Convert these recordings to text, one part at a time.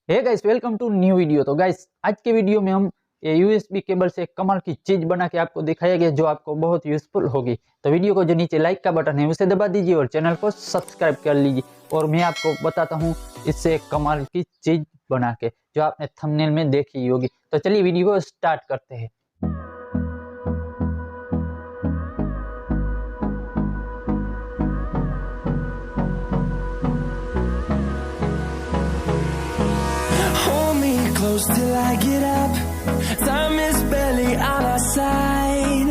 Hey guys, welcome to new video. तो guys, आज के वीडियो में हम ये यूएसबी केबल से कमाल की चीज बना के आपको दिखाया गया जो आपको बहुत यूजफुल होगी। तो वीडियो को जो नीचे लाइक का बटन है उसे दबा दीजिए और चैनल को सब्सक्राइब कर लीजिए। और मैं आपको बताता हूँ इससे कमाल की चीज बना के जो आपने थंबनेल में देखी होगी। तो चलिए वीडियो को स्टार्ट करते हैं। Close till I get up. Time is barely on our side.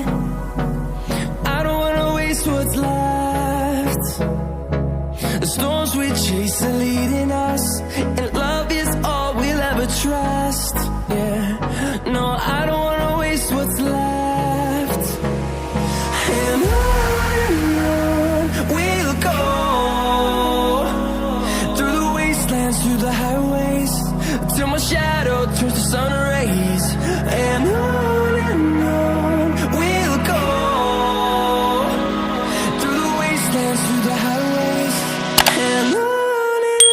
I don't wanna waste what's left. The storms we chase are leading us, and love is all we'll ever trust. Yeah, no, I don't wanna waste what's left. And on we'll go, through the wastelands, through the highways, till my shadow turns to sun rays. And on we'll go, through the wastelands, through the highways. And on we'll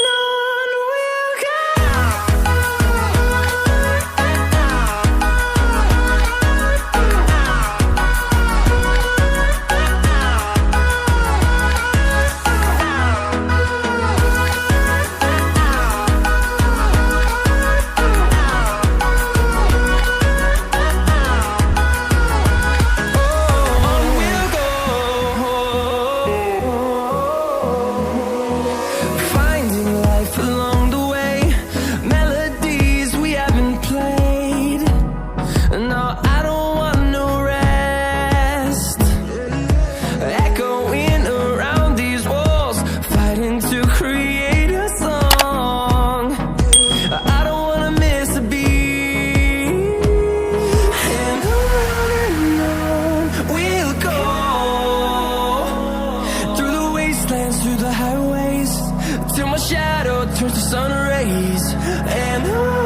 go. Through the highways, till my shadow turns to sun rays. And on